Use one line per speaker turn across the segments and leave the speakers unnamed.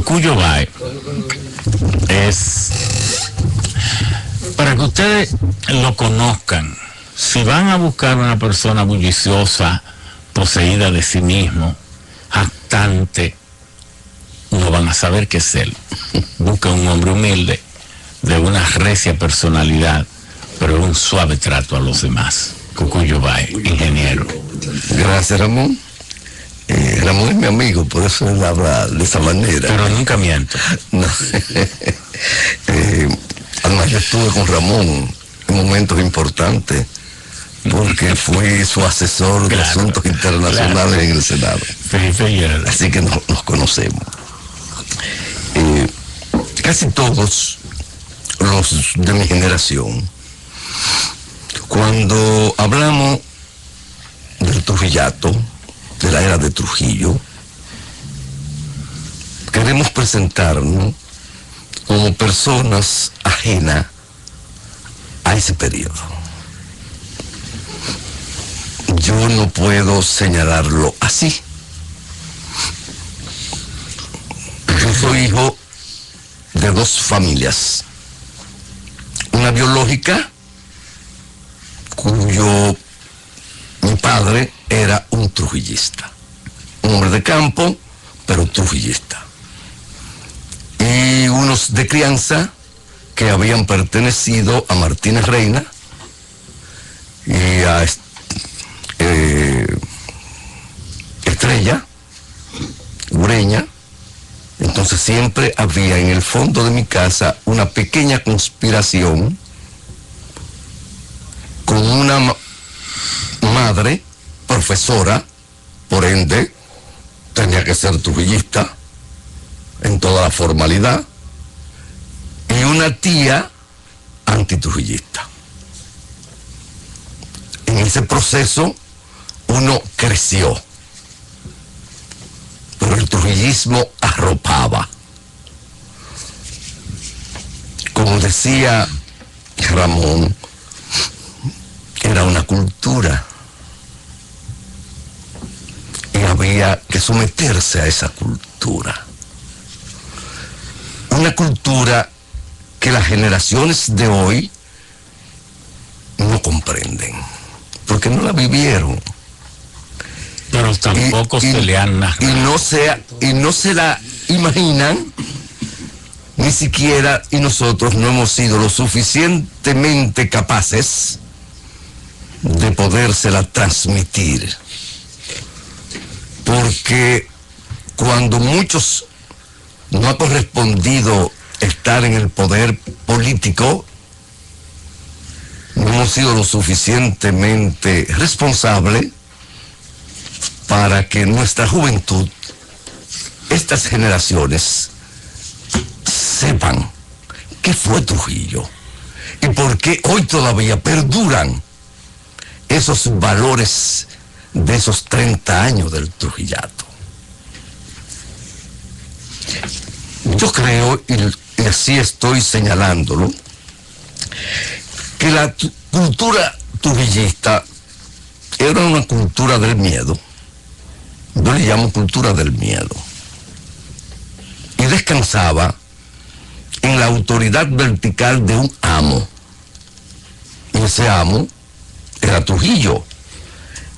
Cucuyo Bay es, para que ustedes lo conozcan, si van a buscar una persona bulliciosa, poseída de sí mismo, jactante, no van a saber qué es él. Busca un hombre humilde, de una recia personalidad, pero un suave trato a los demás. Cucuyo Bay, ingeniero.
Gracias, Ramón. Ramón es mi amigo, por eso él habla de esa manera.
Pero nunca miento.
No. Además, yo estuve con Ramón en momentos importantes, porque fui su asesor de asuntos internacionales en el Senado. Así que nos conocemos. Casi todos los de mi generación, cuando hablamos del Trujillato, de la era de Trujillo, queremos presentarnos como personas ajenas a ese periodo. Yo no puedo señalarlo así. Yo soy hijo de dos familias. Una biológica, cuyo mi padre era un trujillista, un hombre de campo, pero trujillista. Y unos de crianza que habían pertenecido a Martínez Reina y a Estrella Ureña. Entonces siempre había en el fondo de mi casa una pequeña conspiración con una madre profesora, por ende tenía que ser trujillista en toda la formalidad, y una tía antitrujillista. En ese proceso uno creció, pero el trujillismo arropaba. Como decía Ramón, era una cultura y había que someterse a esa cultura. Una cultura que las generaciones de hoy no comprenden, porque no la vivieron.
Pero tampoco se le han narrado.
Y no se la imaginan, ni siquiera, y nosotros no hemos sido lo suficientemente capaces de podérsela transmitir. Porque cuando muchos no ha correspondido estar en el poder político, no hemos sido lo suficientemente responsables para que nuestra juventud, estas generaciones, sepan qué fue Trujillo y por qué hoy todavía perduran esos valores de esos 30 años del Trujillato. Yo creo, y así estoy señalándolo, que la cultura trujillista era una cultura del miedo. Yo le llamo cultura del miedo. Y descansaba en la autoridad vertical de un amo. Y ese amo era Trujillo,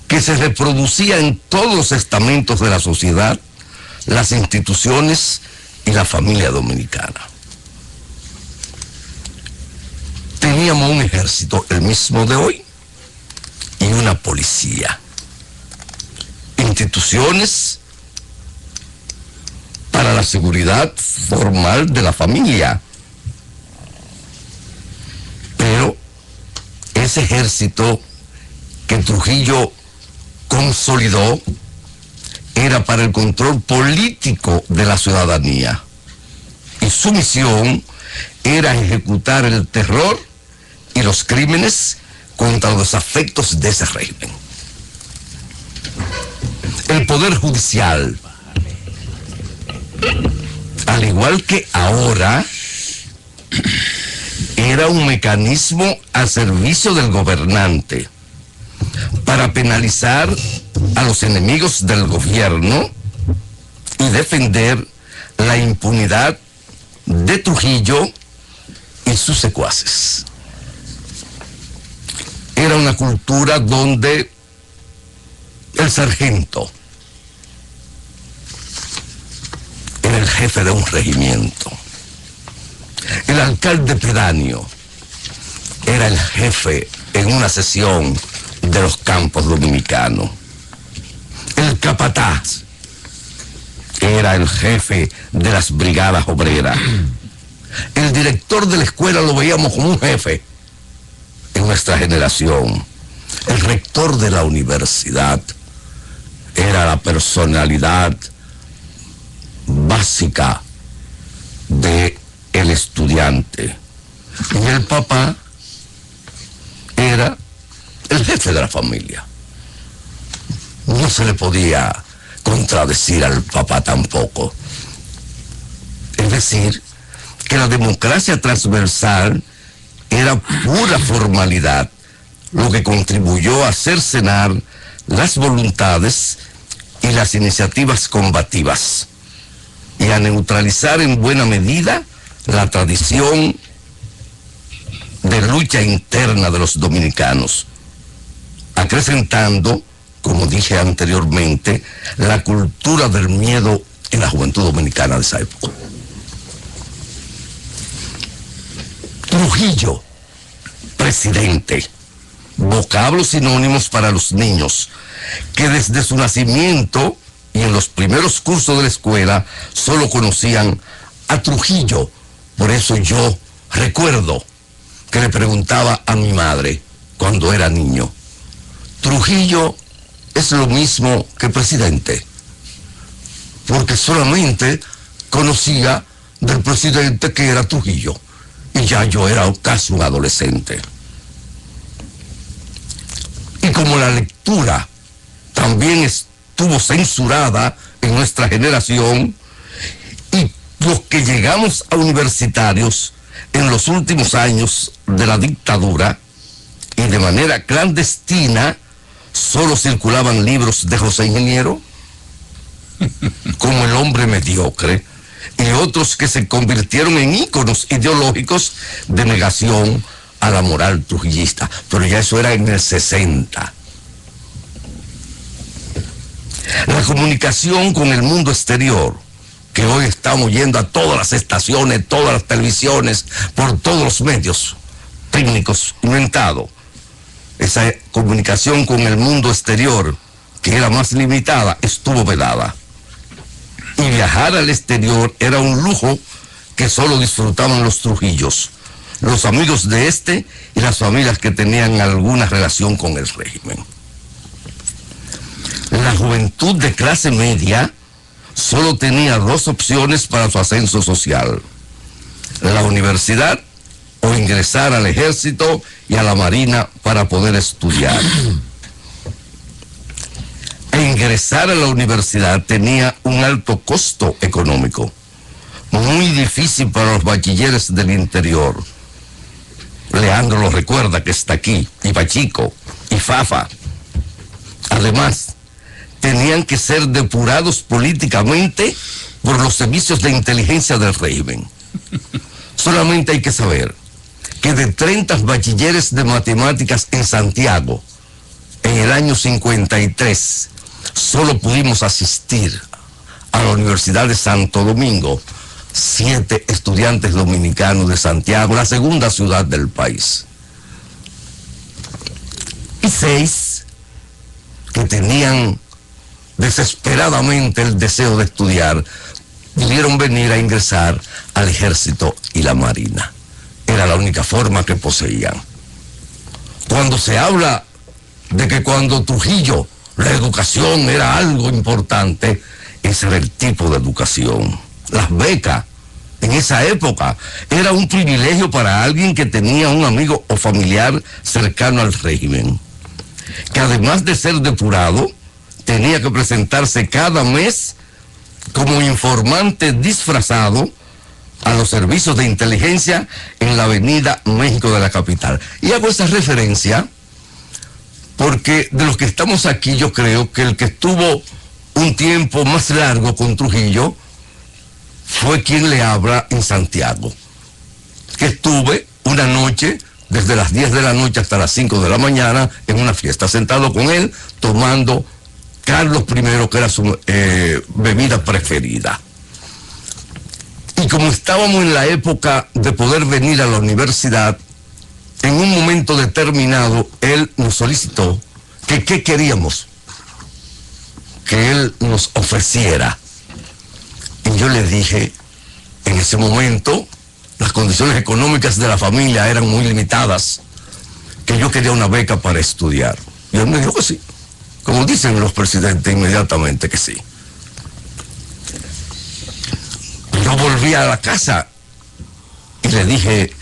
que se reproducía en todos los estamentos de la sociedad, las instituciones y la familia dominicana. Teníamos un ejército, el mismo de hoy, y una policía. Instituciones para la seguridad formal de la familia. Pero ese ejército que Trujillo consolidó era para el control político de la ciudadanía. Y su misión era ejecutar el terror y los crímenes contra los afectos de ese régimen. El Poder Judicial, al igual que ahora, era un mecanismo al servicio del gobernante para penalizar a los enemigos del gobierno y defender la impunidad de Trujillo y sus secuaces. Era una cultura donde el sargento era el jefe de un regimiento. El alcalde pedáneo era el jefe en una sesión de los campos dominicanos. El capataz era el jefe de las brigadas obreras. El director de la escuela lo veíamos como un jefe en nuestra generación. El rector de la universidad era la personalidad básica del estudiante. Y el papá era el jefe de la familia. No se le podía contradecir al papá tampoco. Es decir, que la democracia transversal era pura formalidad, lo que contribuyó a cercenar las voluntades y las iniciativas combativas y a neutralizar en buena medida la tradición de lucha interna de los dominicanos, acrecentando, como dije anteriormente, la cultura del miedo en la juventud dominicana de esa época. Trujillo, presidente, vocablos sinónimos para los niños, que desde su nacimiento y en los primeros cursos de la escuela solo conocían a Trujillo. Por eso yo recuerdo que le preguntaba a mi madre cuando era niño, Trujillo es lo mismo que presidente, porque solamente conocía del presidente que era Trujillo, y ya yo era casi un adolescente. Y como la lectura también estuvo censurada en nuestra generación, y los que llegamos a universitarios en los últimos años de la dictadura, y de manera clandestina, solo circulaban libros de José Ingeniero, como El hombre mediocre, y otros que se convirtieron en íconos ideológicos de negación a la moral trujillista. Pero ya eso era en el 60. La comunicación con el mundo exterior, que hoy estamos yendo a todas las estaciones, todas las televisiones, por todos los medios técnicos inventados. Esa comunicación con el mundo exterior, que era más limitada, estuvo vedada. Y viajar al exterior era un lujo que solo disfrutaban los Trujillos, los amigos de este y las familias que tenían alguna relación con el régimen. La juventud de clase media solo tenía dos opciones para su ascenso social: la universidad o ingresar al ejército y a la marina para poder estudiar. Ingresar a la universidad tenía un alto costo económico, muy difícil para los bachilleres del interior. Leandro lo recuerda, que está aquí, y Pachico, y Fafa. Además, tenían que ser depurados políticamente por los servicios de inteligencia del régimen. Solamente hay que saber que de 30 bachilleres de matemáticas en Santiago, en el año 53, solo pudimos asistir a la Universidad de Santo Domingo 7 estudiantes dominicanos de Santiago, la segunda ciudad del país. Y 6 que tenían desesperadamente el deseo de estudiar, pudieron venir a ingresar al ejército y la marina. Era la única forma que poseían. Cuando se habla de que cuando Trujillo la educación era algo importante, ese era el tipo de educación. Las becas en esa época era un privilegio para alguien que tenía un amigo o familiar cercano al régimen, que además de ser depurado, tenía que presentarse cada mes como informante disfrazado a los servicios de inteligencia en la avenida México de la capital. Y hago esa referencia porque de los que estamos aquí, yo creo que el que estuvo un tiempo más largo con Trujillo fue quien le habla en Santiago, que estuve una noche, desde las 10 de la noche hasta las 5 de la mañana, en una fiesta, sentado con él, tomando Carlos I, que era su bebida preferida. Y como estábamos en la época de poder venir a la universidad, en un momento determinado, él nos solicitó que qué queríamos que él nos ofreciera. Y yo le dije, en ese momento, las condiciones económicas de la familia eran muy limitadas, que yo quería una beca para estudiar. Y él me dijo que sí. Como dicen los presidentes, inmediatamente que sí. Yo volví a la casa y le dije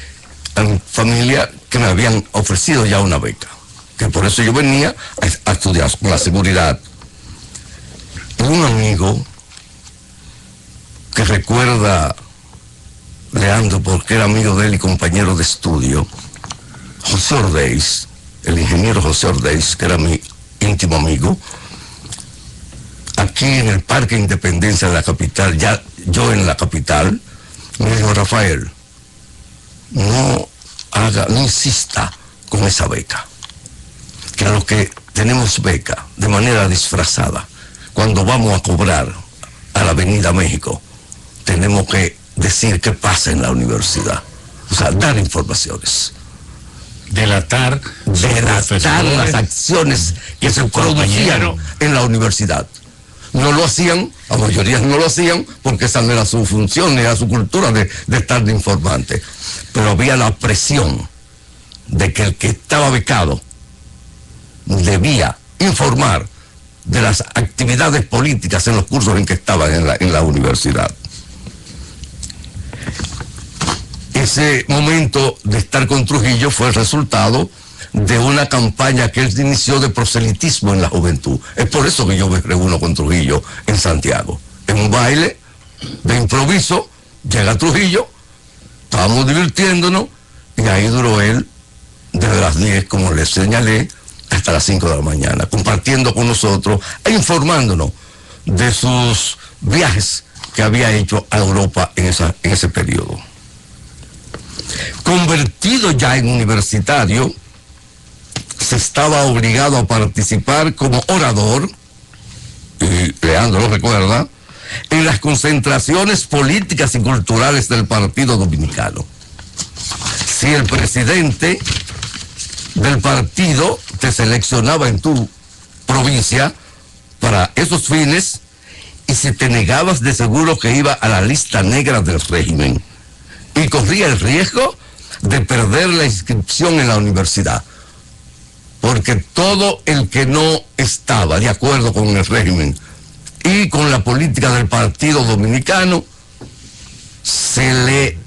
a mi familia que me habían ofrecido ya una beca, que por eso yo venía a estudiar con la seguridad. Y un amigo que recuerda Leandro, porque era amigo de él y compañero de estudio, José Ordeiz, el ingeniero José Ordeiz, que era mi íntimo amigo, aquí en el Parque Independencia de la capital, ya yo en la capital, me dijo: Rafael, no insista con esa beca, que a los que tenemos beca de manera disfrazada, cuando vamos a cobrar a la Avenida México, tenemos que decir qué pasa en la universidad, o sea, dar informaciones. Delatar las acciones que se producían en la universidad. No lo hacían, la mayoría no lo hacían, porque esa no era su función, era su cultura de estar de informante. Pero había la presión de que el que estaba becado debía informar de las actividades políticas en los cursos en que estaban en la universidad. Ese momento de estar con Trujillo fue el resultado de una campaña que él inició de proselitismo en la juventud. Es por eso que yo me reúno con Trujillo en Santiago. En un baile de improviso, llega Trujillo, estábamos divirtiéndonos, y ahí duró él desde las 10, como les señalé, hasta las 5 de la mañana, compartiendo con nosotros e informándonos de sus viajes que había hecho a Europa en ese periodo. Convertido ya en universitario, se estaba obligado a participar como orador, y Leandro lo recuerda, en las concentraciones políticas y culturales del Partido Dominicano. Si el presidente del partido te seleccionaba en tu provincia para esos fines, y si te negabas, de seguro que iba a la lista negra del régimen y corría el riesgo de perder la inscripción en la universidad, porque todo el que no estaba de acuerdo con el régimen y con la política del Partido Dominicano, se le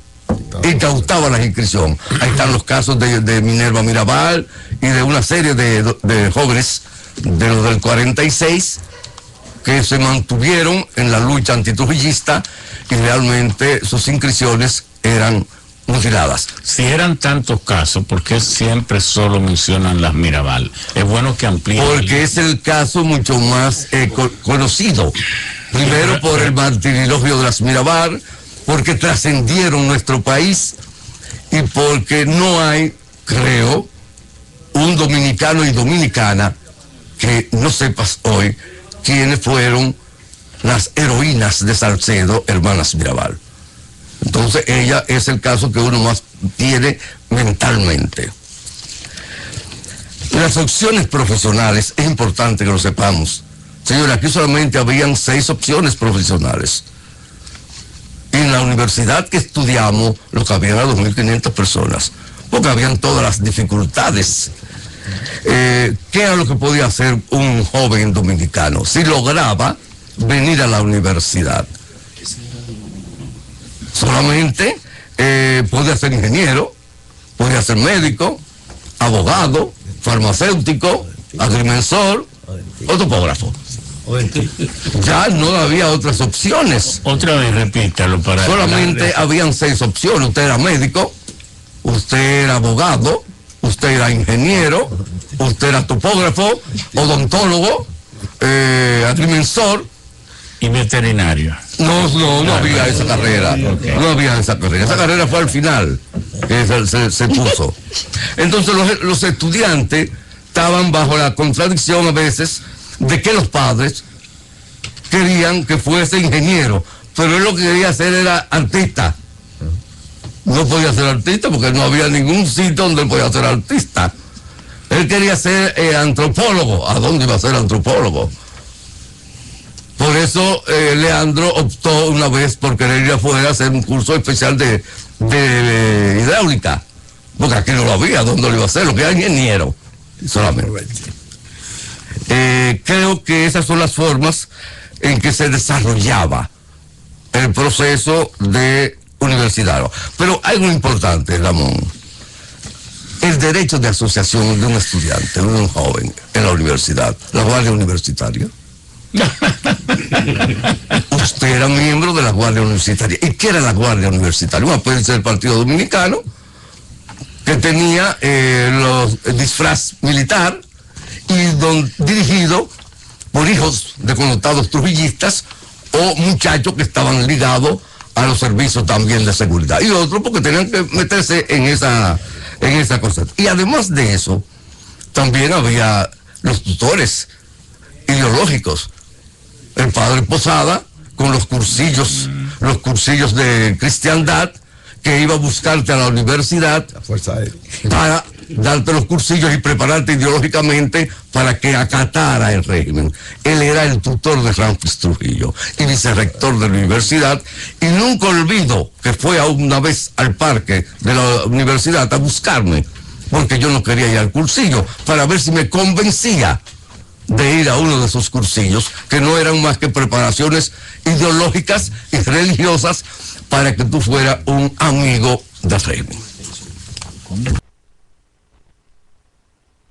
incautaba la inscripción. Ahí están los casos de Minerva Mirabal y de una serie de jóvenes de los del 46 que se mantuvieron en la lucha antitrujillista, y realmente sus inscripciones eran mutiladas.
Si eran tantos casos, ¿por qué siempre solo mencionan las Mirabal? Es bueno que amplíen.
Porque es el caso mucho más conocido. Primero por el martirilogio de las Mirabal, porque trascendieron nuestro país, y porque no hay, creo, un dominicano y dominicana que no sepas hoy quiénes fueron las heroínas de Salcedo, hermanas Mirabal. Entonces ella es el caso que uno más tiene mentalmente. Las opciones profesionales, es importante que lo sepamos. Señora, aquí solamente habían 6 opciones profesionales. En la universidad que estudiamos, lo que habían a 2.500 personas, porque habían todas las dificultades. ¿Qué era lo que podía hacer un joven dominicano si lograba venir a la universidad? Solamente podía ser ingeniero, podía ser médico, abogado, farmacéutico, agrimensor o topógrafo. Ya no había otras opciones.
Otra vez repítalo para...
Solamente habían 6 opciones. Usted era médico, usted era abogado, usted era ingeniero, usted era topógrafo, odontólogo, agrimensor,
¿Y veterinario?
No había esa carrera. Okay. No había esa carrera. Esa carrera fue al final que se puso. Entonces los estudiantes estaban bajo la contradicción a veces de que los padres querían que fuese ingeniero, pero él lo que quería hacer era artista. No podía ser artista porque no había ningún sitio donde él podía ser artista. Él quería ser antropólogo. ¿A dónde iba a ser antropólogo? Por eso Leandro optó una vez por querer ir afuera a hacer un curso especial de hidráulica, porque aquí no lo había. ¿Dónde lo iba a hacer? Lo que era ingeniero solamente. Creo que esas son las formas en que se desarrollaba el proceso de universitario. Pero hay algo importante, Ramón: el derecho de asociación de un estudiante, de un joven en la universidad, la guardia universitaria. Usted era miembro de la Guardia Universitaria. ¿Y qué era la Guardia Universitaria? Una puede del Partido Dominicano, que tenía los disfraz militar y dirigido por hijos de connotados trujillistas o muchachos que estaban ligados a los servicios también de seguridad, y otros porque tenían que meterse en esa cosa. Y además de eso, también había los tutores ideológicos. El padre Posada, con los cursillos de cristiandad, que iba a buscarte a la universidad para darte los cursillos y prepararte ideológicamente para que acatara el régimen. Él era el tutor de Ramfis Trujillo y vicerrector de la universidad, y nunca olvido que fue una vez al parque de la universidad a buscarme, porque yo no quería ir al cursillo, para ver si me convencía de ir a uno de esos cursillos, que no eran más que preparaciones ideológicas y religiosas para que tú fueras un amigo del régimen.